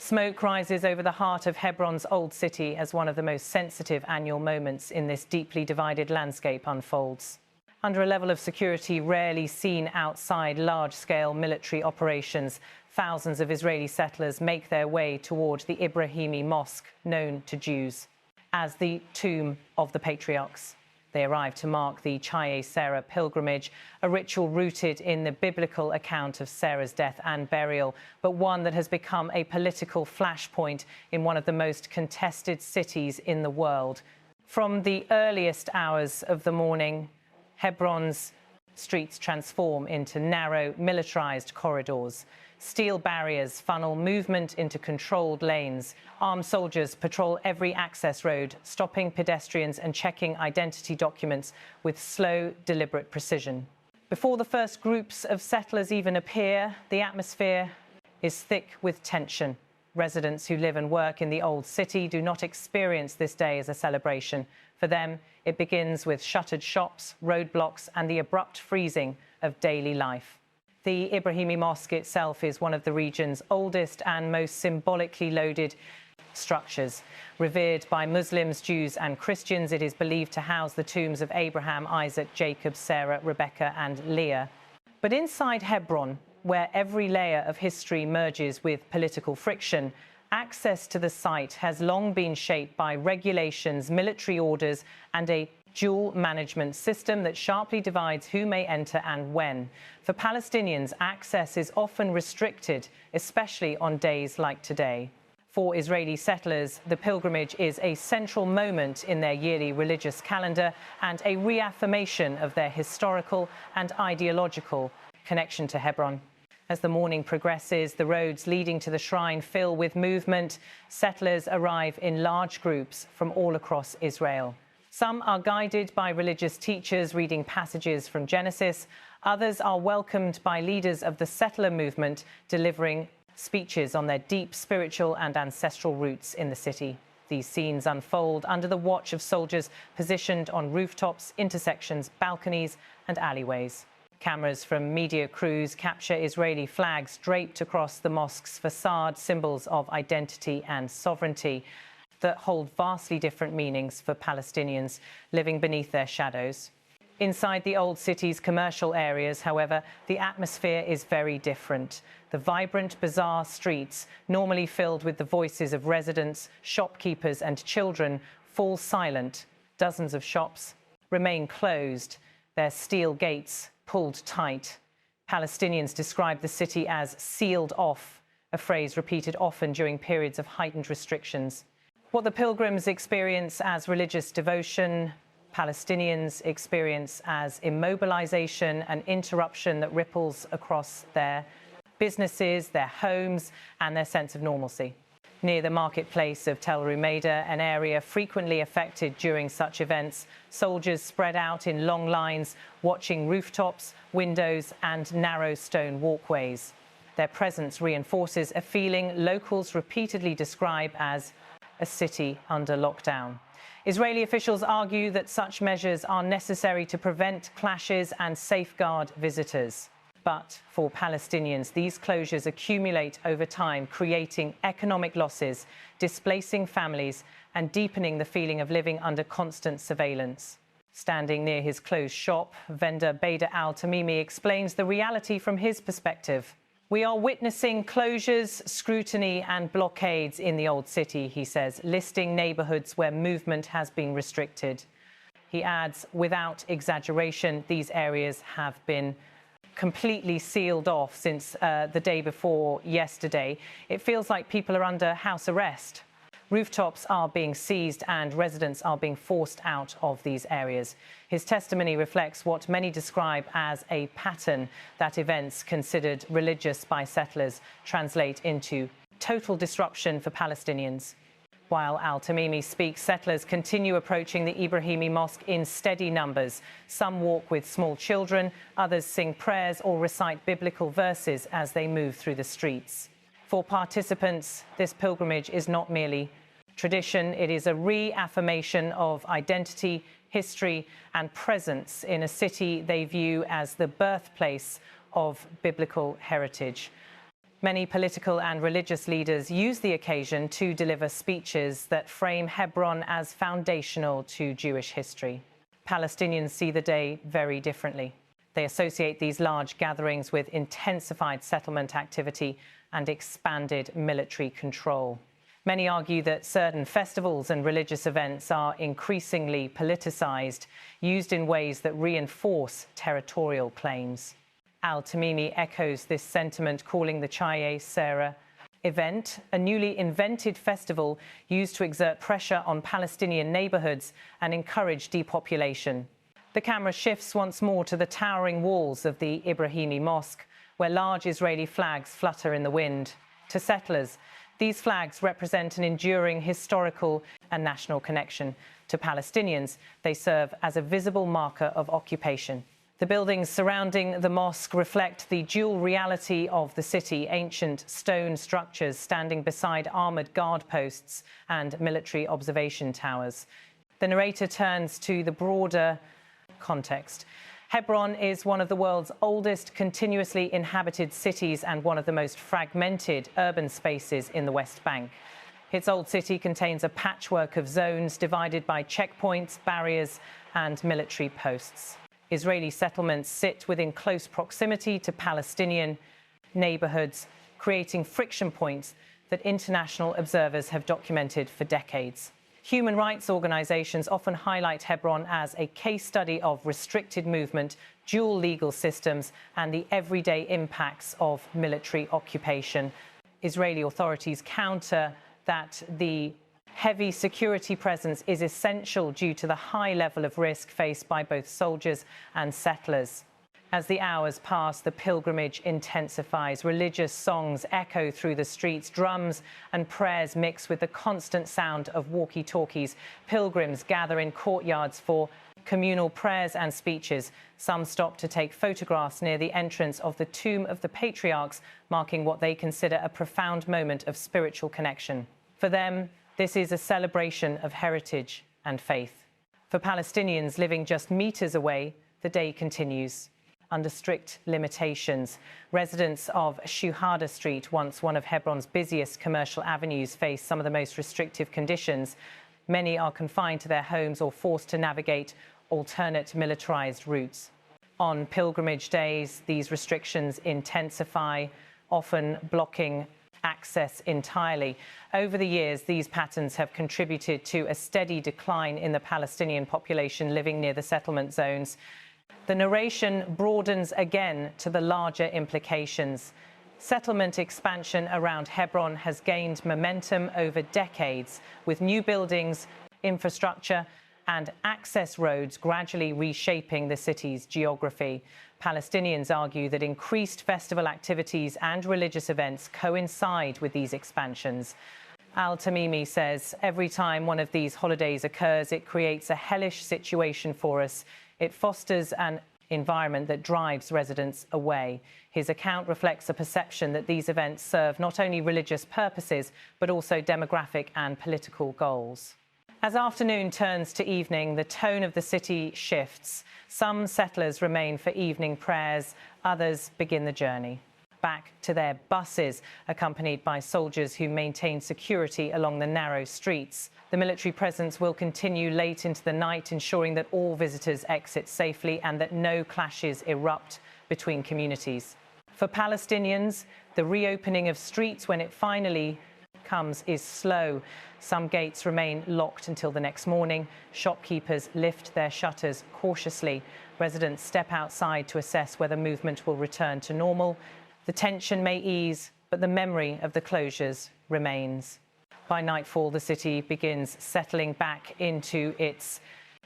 Smoke rises over the heart of Hebron's old city as one of the most sensitive annual moments in this deeply divided landscape unfolds. Under a level of security rarely seen outside large-scale military operations, thousands of Israeli settlers make their way toward the Ibrahimi Mosque, known to Jews as the Tomb of the Patriarchs. They arrive to mark the Chayei Sarah pilgrimage, a ritual rooted in the biblical account of Sarah's death and burial, but one that has become a political flashpoint in one of the most contested cities in the world. From the earliest hours of the morning, Hebron's streets transform into narrow, militarized corridors. Steel barriers funnel movement into controlled lanes. Armed soldiers patrol every access road, stopping pedestrians and checking identity documents with slow, deliberate precision. Before the first groups of settlers even appear, the atmosphere is thick with tension. Residents who live and work in the old city do not experience this day as a celebration. For them, it begins with shuttered shops, roadblocks, and the abrupt freezing of daily life. The Ibrahimi Mosque itself is one of the region's oldest and most symbolically loaded structures. Revered by Muslims, Jews and Christians, it is believed to house the tombs of Abraham, Isaac, Jacob, Sarah, Rebecca and Leah. But inside Hebron, where every layer of history merges with political friction, access to the site has long been shaped by regulations, military orders and a dual management system that sharply divides who may enter and when. For Palestinians, access is often restricted, especially on days like today. For Israeli settlers, the pilgrimage is a central moment in their yearly religious calendar and a reaffirmation of their historical and ideological connection to Hebron. As the morning progresses, the roads leading to the shrine fill with movement. Settlers arrive in large groups from all across Israel. Some are guided by religious teachers reading passages from Genesis. Others are welcomed by leaders of the settler movement, delivering speeches on their deep spiritual and ancestral roots in the city. These scenes unfold under the watch of soldiers positioned on rooftops, intersections, balconies and alleyways. Cameras from media crews capture Israeli flags draped across the mosque's facade, symbols of identity and sovereignty that hold vastly different meanings for Palestinians living beneath their shadows. Inside the old city's commercial areas, however, the atmosphere is very different. The vibrant, bizarre streets, normally filled with the voices of residents, shopkeepers and children, fall silent. Dozens of shops remain closed, their steel gates pulled tight. Palestinians describe the city as sealed off, a phrase repeated often during periods of heightened restrictions. What the pilgrims experience as religious devotion, Palestinians experience as immobilization, an interruption that ripples across their businesses, their homes, and their sense of normalcy. Near the marketplace of Tel Rumeida, an area frequently affected during such events, soldiers spread out in long lines, watching rooftops, windows, and narrow stone walkways. Their presence reinforces a feeling locals repeatedly describe as a city under lockdown. Israeli officials argue that such measures are necessary to prevent clashes and safeguard visitors. But for Palestinians, these closures accumulate over time, creating economic losses, displacing families, and deepening the feeling of living under constant surveillance. Standing near his closed shop, vendor Bader al-Tamimi explains the reality from his perspective. We are witnessing closures, scrutiny and blockades in the old city, he says, listing neighborhoods where movement has been restricted. He adds, without exaggeration, these areas have been completely sealed off since the day before yesterday. It feels like people are under house arrest. Rooftops are being seized and residents are being forced out of these areas. His testimony reflects what many describe as a pattern that events considered religious by settlers translate into total disruption for Palestinians. While al-Tamimi speaks, settlers continue approaching the Ibrahimi Mosque in steady numbers. Some walk with small children, others sing prayers or recite biblical verses as they move through the streets. For participants, this pilgrimage is not merely tradition, it is a reaffirmation of identity, history and presence in a city they view as the birthplace of biblical heritage. Many political and religious leaders use the occasion to deliver speeches that frame Hebron as foundational to Jewish history. Palestinians see the day very differently. They associate these large gatherings with intensified settlement activity and expanded military control. Many argue that certain festivals and religious events are increasingly politicized, used in ways that reinforce territorial claims. Al-Tamimi echoes this sentiment, calling the Chayei Sarah event a newly invented festival used to exert pressure on Palestinian neighborhoods and encourage depopulation. The camera shifts once more to the towering walls of the Ibrahimi Mosque, where large Israeli flags flutter in the wind. To settlers, these flags represent an enduring historical and national connection. To Palestinians, they serve as a visible marker of occupation. The buildings surrounding the mosque reflect the dual reality of the city, ancient stone structures standing beside armoured guard posts and military observation towers. The narrator turns to the broader context. Hebron is one of the world's oldest continuously inhabited cities and one of the most fragmented urban spaces in the West Bank. Its old city contains a patchwork of zones divided by checkpoints, barriers and military posts. Israeli settlements sit within close proximity to Palestinian neighborhoods, creating friction points that international observers have documented for decades. Human rights organizations often highlight Hebron as a case study of restricted movement, dual legal systems, and the everyday impacts of military occupation. Israeli authorities counter that the heavy security presence is essential due to the high level of risk faced by both soldiers and settlers. As the hours pass, the pilgrimage intensifies. Religious songs echo through the streets. Drums and prayers mix with the constant sound of walkie-talkies. Pilgrims gather in courtyards for communal prayers and speeches. Some stop to take photographs near the entrance of the Tomb of the Patriarchs, marking what they consider a profound moment of spiritual connection. For them, this is a celebration of heritage and faith. For Palestinians living just meters away, the day continues. Under strict limitations, residents of Shuhada Street, once one of Hebron's busiest commercial avenues, face some of the most restrictive conditions. Many are confined to their homes or forced to navigate alternate militarized routes. On pilgrimage days, these restrictions intensify, often blocking access entirely. Over the years, these patterns have contributed to a steady decline in the Palestinian population living near the settlement zones. The narration broadens again to the larger implications. Settlement expansion around Hebron has gained momentum over decades, with new buildings, infrastructure and access roads gradually reshaping the city's geography. Palestinians argue that increased festival activities and religious events coincide with these expansions. Al-Tamimi says every time one of these holidays occurs, it creates a hellish situation for us. It fosters an environment that drives residents away. His account reflects a perception that these events serve not only religious purposes, but also demographic and political goals. As afternoon turns to evening, the tone of the city shifts. Some settlers remain for evening prayers, others begin the journey back to their buses, accompanied by soldiers who maintain security along the narrow streets. The military presence will continue late into the night, ensuring that all visitors exit safely and that no clashes erupt between communities. For Palestinians, the reopening of streets, when it finally comes, is slow. Some gates remain locked until the next morning. Shopkeepers lift their shutters cautiously. Residents step outside to assess whether movement will return to normal. The tension may ease, but the memory of the closures remains. By nightfall, the city begins settling back into its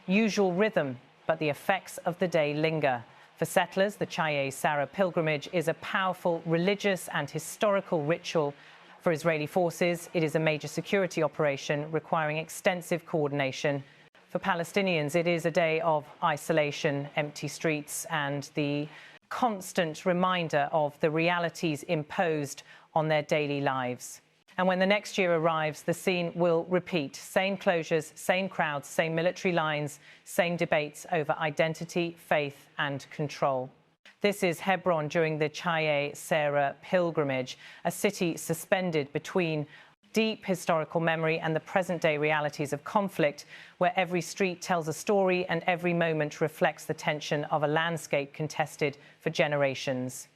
usual rhythm, but the effects of the day linger. For settlers, the Chayei Sarah pilgrimage is a powerful religious and historical ritual. For Israeli forces, it is a major security operation requiring extensive coordination. For Palestinians, it is a day of isolation, empty streets, and the constant reminder of the realities imposed on their daily lives. And when the next year arrives, the scene will repeat. Same closures, same crowds, same military lines, same debates over identity, faith, and control. This is Hebron during the Chayei Sarah pilgrimage, a city suspended between deep historical memory and the present-day realities of conflict, where every street tells a story and every moment reflects the tension of a landscape contested for generations.